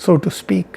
so to speak।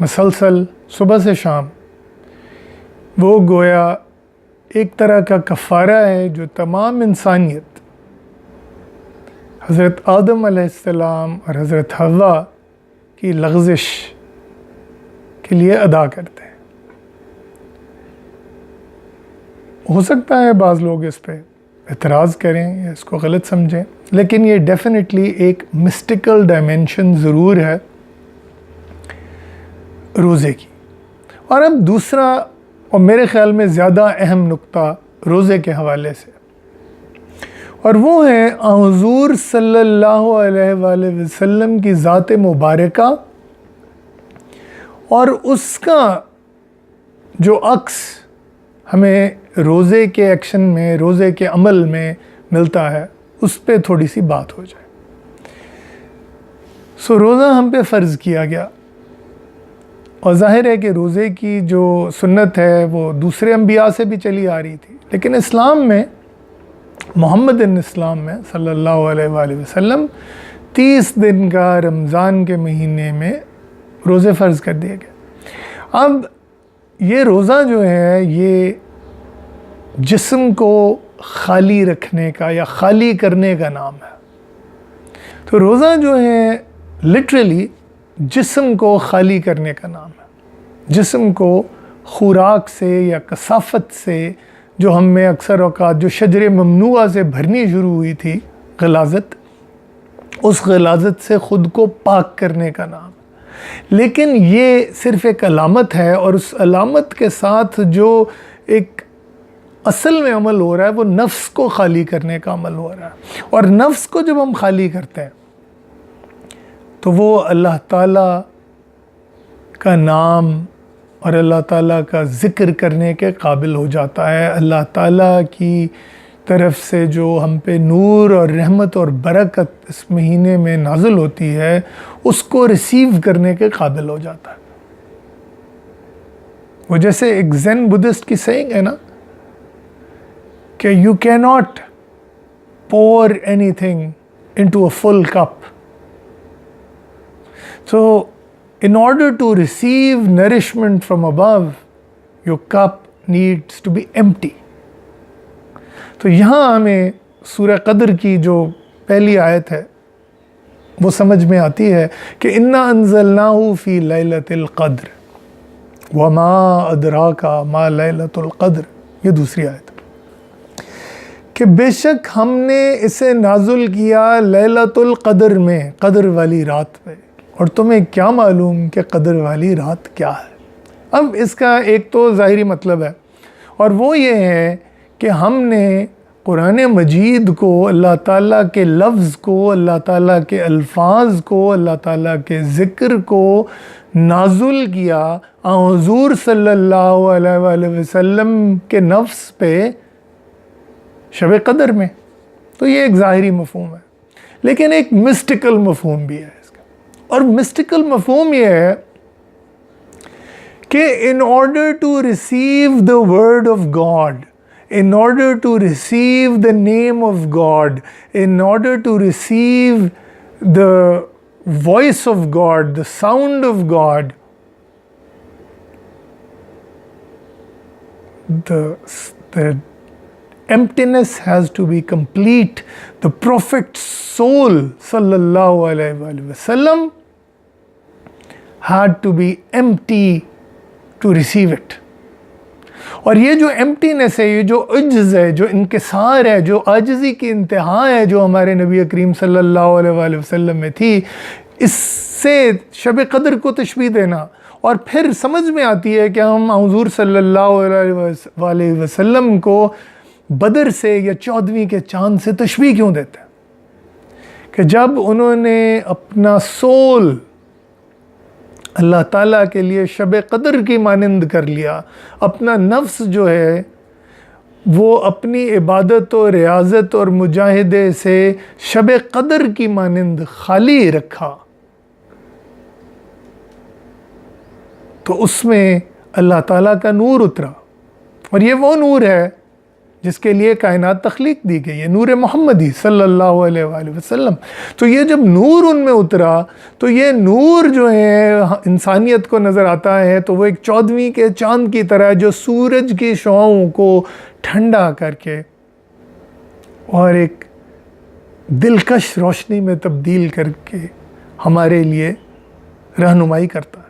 مسلسل صبح سے شام، وہ گویا ایک طرح کا کفارہ ہے جو تمام انسانیت حضرت آدم علیہ السلام اور حضرت حوا کی لغزش کے لیے ادا کرتے ہیں۔ ہو سکتا ہے بعض لوگ اس پہ اعتراض کریں یا اس کو غلط سمجھیں، لیکن یہ ڈیفینیٹلی ایک مسٹیکل ڈائمینشن ضرور ہے روزے کی۔ اور اب دوسرا اور میرے خیال میں زیادہ اہم نقطہ روزے کے حوالے سے، اور وہ ہے حضور صلی اللہ علیہ وآلہ وسلم کی ذات مبارکہ اور اس کا جو عکس ہمیں روزے کے ایکشن میں، روزے کے عمل میں ملتا ہے، اس پہ تھوڑی سی بات ہو جائے۔ روزہ ہم پہ فرض کیا گیا، اور ظاہر ہے کہ روزے کی جو سنت ہے وہ دوسرے انبیاء سے بھی چلی آ رہی تھی، لیکن اسلام میں، محمد اسلام میں صلی اللہ علیہ وآلہ وسلم 30 دن کا رمضان کے مہینے میں روزے فرض کر دیے گئے۔ اب یہ روزہ جو ہے یہ جسم کو خالی رکھنے کا یا خالی کرنے کا نام ہے۔ تو روزہ جو ہے لٹرلی جسم کو خالی کرنے کا نام ہے، جسم کو خوراک سے یا کثافت سے جو ہم میں اکثر اوقات جو شجر ممنوعہ سے بھرنی شروع ہوئی تھی غلاظت، اس غلاظت سے خود کو پاک کرنے کا نام ہے۔ لیکن یہ صرف ایک علامت ہے، اور اس علامت کے ساتھ جو ایک اصل میں عمل ہو رہا ہے وہ نفس کو خالی کرنے کا عمل ہو رہا ہے۔ اور نفس کو جب ہم خالی کرتے ہیں تو وہ اللہ تعالیٰ کا نام اور اللہ تعالیٰ کا ذکر کرنے کے قابل ہو جاتا ہے۔ اللہ تعالیٰ کی طرف سے جو ہم پہ نور اور رحمت اور برکت اس مہینے میں نازل ہوتی ہے، اس کو ریسیو کرنے کے قابل ہو جاتا ہے۔ وہ جیسے ایک زین بدھسٹ کی سیئنگ ہے نا کہ you cannot pour anything into a full cup. So, in order to receive nourishment from above, your cup needs to be empty. تو یہاں ہمیں سورہ قدر کی جو پہلی آیت ہے وہ سمجھ میں آتی ہے کہ اِنَّا أَنزَلْنَاهُ فِي لَيْلَةِ الْقَدْرِ وَمَا أَدْرَاكَ مَا لَيْلَةُ الْقَدْرِ۔ یہ دوسری آیت کہ بے شک ہم نے اسے نازل کیا لیلۃ القدر میں، قدر والی رات میں، اور تمہیں کیا معلوم کہ قدر والی رات کیا ہے۔ اب اس کا ایک تو ظاہری مطلب ہے، اور وہ یہ ہے کہ ہم نے قرآن مجید کو، اللہ تعالیٰ کے لفظ کو، اللہ تعالیٰ کے الفاظ کو، اللہ تعالیٰ کے ذکر کو نازل کیا حضور صلی اللہ علیہ وآلہ وسلم کے نفس پہ شب قدر میں۔ تو یہ ایک ظاہری مفہوم ہے، لیکن ایک مسٹیکل مفہوم بھی ہے اس کا، اور مسٹیکل مفہوم یہ ہے کہ in order to receive the word of God, in order to receive the name of God, in order to receive the voice of God, the sound of God, the emptiness has to be complete. The Prophet's soul sallallahu alaihi wasallam had to be empty to receive it. اور یہ جو ایمٹینس ہے، یہ جو عجز ہے، جو انکسار ہے، جو عاجزی کی انتہا ہے جو ہمارے نبی کریم صلی اللہ علیہ وآلہ وسلم میں تھی، اس سے شب قدر کو تشبیہ دینا، اور پھر سمجھ میں آتی ہے کہ ہم حضور صلی اللہ علیہ وآلہ وسلم کو بدر سے یا 14ویں کے چاند سے تشبیہ کیوں دیتے ہیں کہ جب انہوں نے اپنا سول اللہ تعالیٰ کے لیے شب قدر کی مانند کر لیا، اپنا نفس جو ہے وہ اپنی عبادت و ریاضت اور مجاہدے سے شب قدر کی مانند خالی رکھا، تو اس میں اللہ تعالیٰ کا نور اترا، اور یہ وہ نور ہے جس کے لیے کائنات تخلیق دی گئی ہے، نور محمدی صلی اللہ علیہ وآلہ وسلم۔ تو یہ جب نور ان میں اترا تو یہ نور جو ہے انسانیت کو نظر آتا ہے تو وہ ایک 14ویں کے چاند کی طرح جو سورج کی شعاؤں کو ٹھنڈا کر کے اور ایک دلکش روشنی میں تبدیل کر کے ہمارے لیے رہنمائی کرتا ہے۔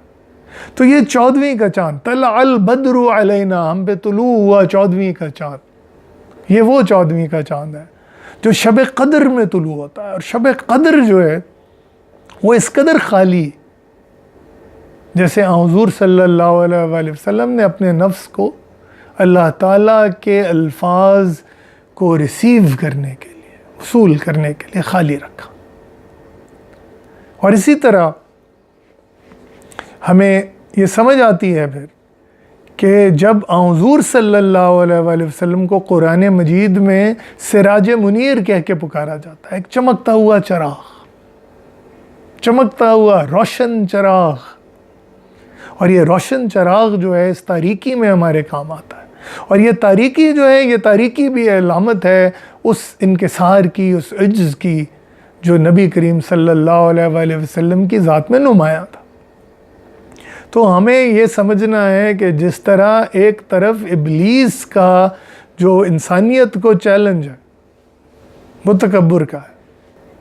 تو یہ 14ویں کا چاند، طلع البدر علینا، ہم پہ طلوع ہوا 14ویں کا چاند، یہ وہ 14ویں کا چاند ہے جو شب قدر میں طلوع ہوتا ہے۔ اور شب قدر جو ہے وہ اس قدر خالی، جیسے حضور صلی اللہ علیہ وآلہ وسلم نے اپنے نفس کو اللہ تعالیٰ کے الفاظ کو ریسیو کرنے کے لیے، وصول کرنے کے لیے خالی رکھا۔ اور اسی طرح ہمیں یہ سمجھ آتی ہے پھر کہ جب حضور صلی اللہ علیہ وآلہ وسلم کو قرآن مجید میں سراج منیر کہہ کے پکارا جاتا ہے، ایک چمکتا ہوا چراغ، چمکتا ہوا روشن چراغ، اور یہ روشن چراغ جو ہے اس تاریکی میں ہمارے کام آتا ہے۔ اور یہ تاریکی جو ہے، یہ تاریکی بھی علامت ہے اس انکسار کی، اس عجز کی جو نبی کریم صلی اللہ علیہ وآلہ وسلم کی ذات میں نمایاں تھا۔ تو ہمیں یہ سمجھنا ہے کہ جس طرح ایک طرف ابلیس کا جو انسانیت کو چیلنج ہے وہ تکبر کا ہے،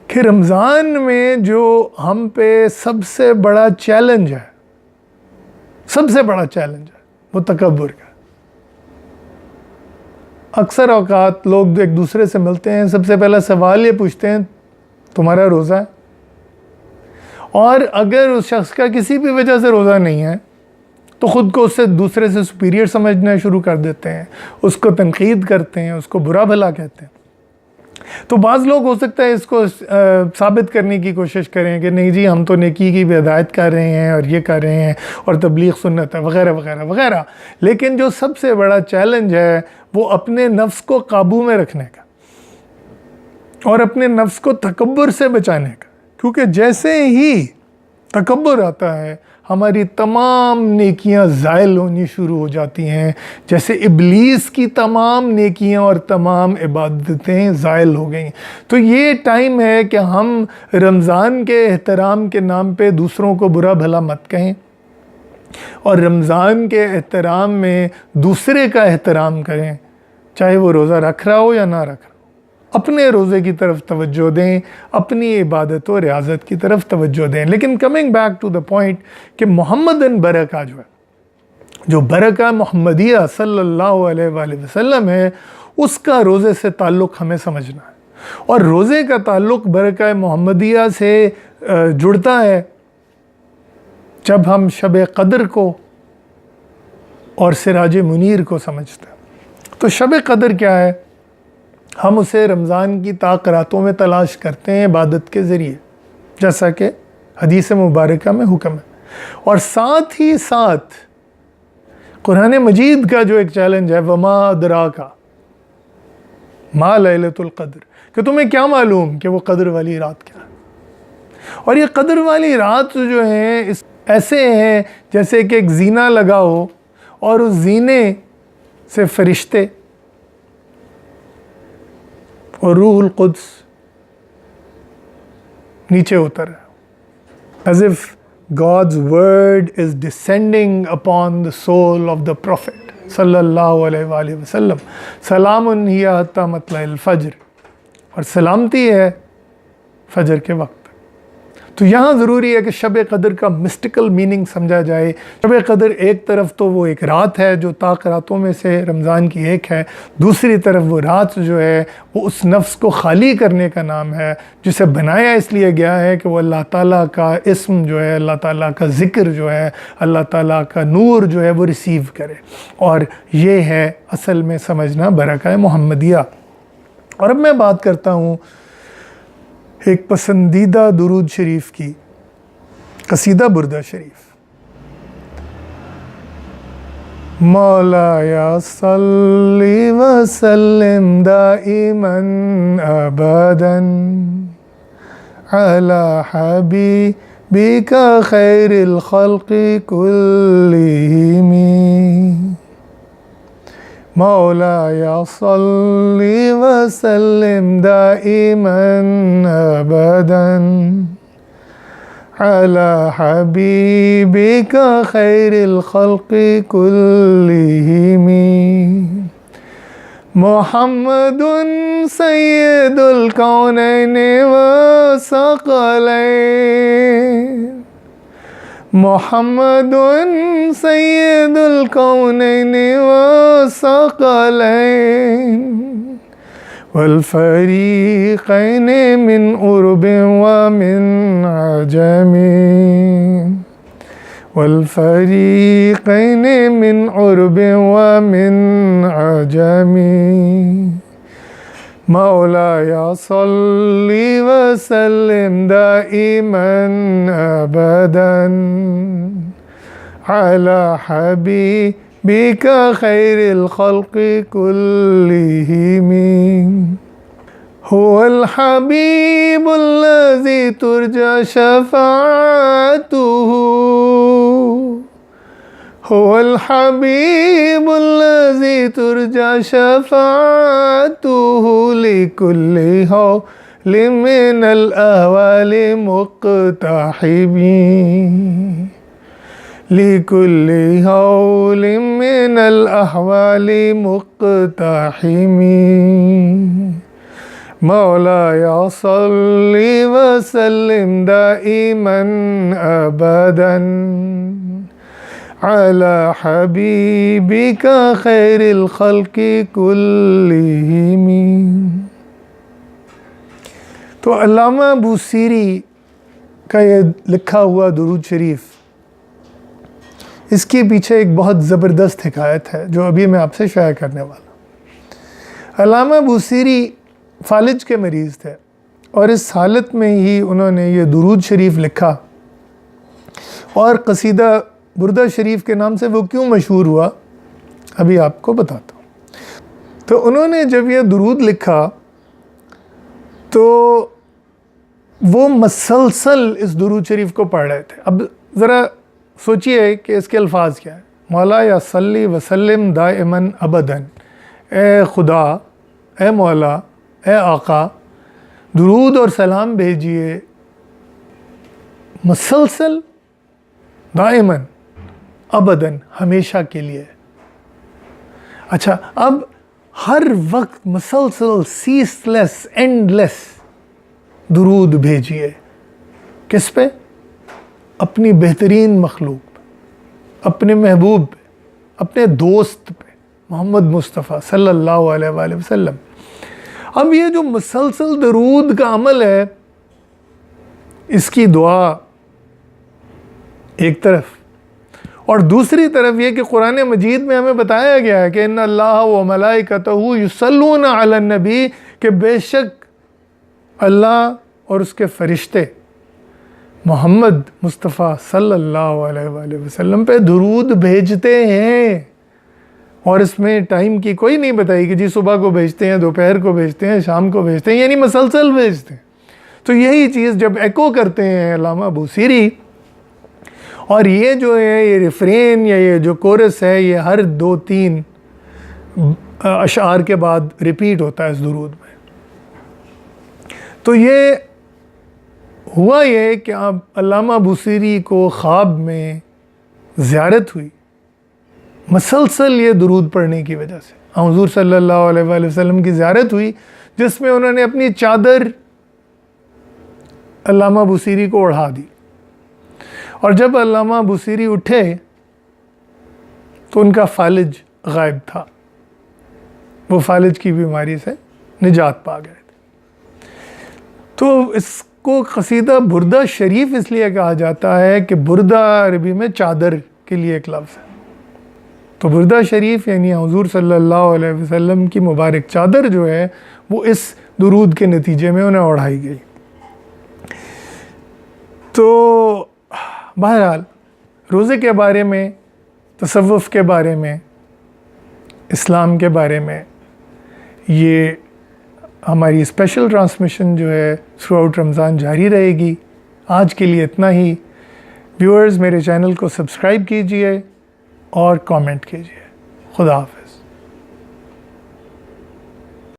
کہ رمضان میں جو ہم پہ سب سے بڑا چیلنج ہے، سب سے بڑا چیلنج ہے وہ تکبر کا ہے۔ اکثر اوقات لوگ ایک دوسرے سے ملتے ہیں، سب سے پہلا سوال یہ پوچھتے ہیں تمہارا روزہ ہے؟ اور اگر اس شخص کا کسی بھی وجہ سے روزہ نہیں ہے تو خود کو اس سے دوسرے سے سپیریئر سمجھنا شروع کر دیتے ہیں، اس کو تنقید کرتے ہیں، اس کو برا بھلا کہتے ہیں۔ تو بعض لوگ ہو سکتا ہے اس کو ثابت کرنے کی کوشش کریں کہ نہیں جی ہم تو نیکی کی بھی ہدایت کر رہے ہیں اور یہ کر رہے ہیں اور تبلیغ سنت ہے وغیرہ وغیرہ وغیرہ، لیکن جو سب سے بڑا چیلنج ہے وہ اپنے نفس کو قابو میں رکھنے کا اور اپنے نفس کو تکبر سے بچانے کا، کیونکہ جیسے ہی تکبر آتا ہے ہماری تمام نیکیاں زائل ہونی شروع ہو جاتی ہیں، جیسے ابلیس کی تمام نیکیاں اور تمام عبادتیں زائل ہو گئیں۔ تو یہ ٹائم ہے کہ ہم رمضان کے احترام کے نام پہ دوسروں کو برا بھلا مت کہیں، اور رمضان کے احترام میں دوسرے کا احترام کریں، چاہے وہ روزہ رکھ رہا ہو یا نہ رکھ رہا ہو۔ اپنے روزے کی طرف توجہ دیں، اپنی عبادت و ریاضت کی طرف توجہ دیں۔ لیکن coming back to the point کہ محمد برکہ جو ہے، جو برکہ محمدیہ صلی اللہ علیہ وآلہ وسلم ہے، اس کا روزے سے تعلق ہمیں سمجھنا ہے۔ اور روزے کا تعلق برکہ محمدیہ سے جڑتا ہے جب ہم شب قدر کو اور سراج منیر کو سمجھتے ہیں۔ تو شب قدر کیا ہے؟ ہم اسے رمضان کی طاق راتوں میں تلاش کرتے ہیں عبادت کے ذریعے، جیسا کہ حدیث مبارکہ میں حکم ہے۔ اور ساتھ ہی ساتھ قرآن مجید کا جو ایک چیلنج ہے، وما ادراک ما لیلۃ القدر، کہ تمہیں کیا معلوم کہ وہ قدر والی رات کیا ہے۔ اور یہ قدر والی رات جو ہیں ایسے ہیں جیسے کہ ایک زینہ لگا ہو اور اس زینے سے فرشتے اور روح القدس نیچے اتر ہے، as if God's word is descending upon the soul of the Prophet صلی اللہ علیہ وآلہ وسلم۔ سلام ہی حتی مطلع الفجر، اور سلامتی ہے فجر کے وقت۔ تو یہاں ضروری ہے کہ شب قدر کا مسٹیکل میننگ سمجھا جائے۔ شب قدر ایک طرف تو وہ ایک رات ہے جو طاق راتوں میں سے رمضان کی ایک ہے، دوسری طرف وہ رات جو ہے وہ اس نفس کو خالی کرنے کا نام ہے جسے بنایا اس لیے گیا ہے کہ وہ اللہ تعالیٰ کا اسم جو ہے، اللہ تعالیٰ کا ذکر جو ہے، اللہ تعالیٰ کا نور جو ہے وہ ریسیو کرے۔ اور یہ ہے اصل میں سمجھنا برکہ محمدیہ۔ اور اب میں بات کرتا ہوں ایک پسندیدہ درود شریف کی، قصیدہ بردہ شریف۔ مولایا صلی وسلم دائما ابدا علی حبیبک خیر الخلق کلہم مولاي صل وسلم دائما أبدا على حبيبك خير الخلق كلهم محمد سيد الكونين والثقلين محمد سيد الكونين والثقلين والفريقين من قرب ومن عجم والفريقين من عرب ومن عجم مولاي صل وسلم دائما أبدا على حبيبك خير الخلق كلهم هو الحبيب الذي ترجى شفاعته هو الحبيب الذي ترجى شفاعته لكل هول من الأهوال مقتحم لكل هول من الأحوال مقتحم مولاي صل وسلم دائما أبدا على حبيبك خير الخلق كلهم. تو علامہ بوصیری کا یہ لکھا ہوا درود شریف، اس کے پیچھے ایک بہت زبردست حکایت ہے جو ابھی میں آپ سے شیئر کرنے والا ہوں. علامہ بوصیری فالج کے مریض تھے اور اس حالت میں ہی انہوں نے یہ درود شریف لکھا، اور قصیدہ بردہ شریف کے نام سے وہ کیوں مشہور ہوا ابھی آپ کو بتاتا ہوں. تو انہوں نے جب یہ درود لکھا تو وہ مسلسل اس درود شریف کو پڑھ رہے تھے. اب ذرا سوچئے کہ اس کے الفاظ کیا ہیں. مولاي صل وسلم دائما ابدا، اے خدا، اے مولا، اے آقا، درود اور سلام بھیجئے مسلسل، دائما، ابداً، ہمیشہ کے لیے. اچھا، اب ہر وقت مسلسل، سیس لیس، اینڈ لیس درود بھیجئے. کس پہ؟ اپنی بہترین مخلوق پہ، اپنے محبوب پہ، اپنے دوست پہ، محمد مصطفیٰ صلی اللہ علیہ وآلہ وسلم. اب یہ جو مسلسل درود کا عمل ہے، اس کی دعا ایک طرف، اور دوسری طرف یہ کہ قرآن مجید میں ہمیں بتایا گیا ہے کہ ان اللہ و ملائکتہ یصلون علی النبی، کہ بے شک اللہ اور اس کے فرشتے محمد مصطفیٰ صلی اللہ علیہ وآلہ وسلم پہ درود بھیجتے ہیں. اور اس میں ٹائم کی کوئی نہیں بتائی کہ جی صبح کو بھیجتے ہیں، دوپہر کو بھیجتے ہیں، شام کو بھیجتے ہیں، یعنی مسلسل بھیجتے ہیں. تو یہی چیز جب ایکو کرتے ہیں علامہ بوصیری، اور یہ جو ہے یہ ریفرین یا یہ جو کورس ہے یہ ہر 2-3 اشعار کے بعد ریپیٹ ہوتا ہے اس درود میں. تو یہ ہوا یہ کہ اب علامہ بوصیری کو خواب میں زیارت ہوئی مسلسل یہ درود پڑھنے کی وجہ سے. حضور صلی اللہ علیہ وآلہ وسلم کی زیارت ہوئی جس میں انہوں نے اپنی چادر علامہ بوصیری کو اڑھا دی، اور جب علامہ بوصیری اٹھے تو ان کا فالج غائب تھا، وہ فالج کی بیماری سے نجات پا گئے تھے. تو اس کو قصیدہ بردہ شریف اس لیے کہا جاتا ہے کہ بردہ عربی میں چادر کے لیے ایک لفظ ہے. تو بردہ شریف یعنی حضور صلی اللہ علیہ وسلم کی مبارک چادر جو ہے وہ اس درود کے نتیجے میں انہیں اڑھائی گئی. تو بہرحال روزے کے بارے میں، تصوف کے بارے میں، اسلام کے بارے میں یہ ہماری اسپیشل ٹرانسمیشن جو ہے تھرو آؤٹ رمضان جاری رہے گی. آج کے لیے اتنا ہی. ویورز میرے چینل کو سبسکرائب کیجئے اور کامنٹ کیجئے. خدا حافظ.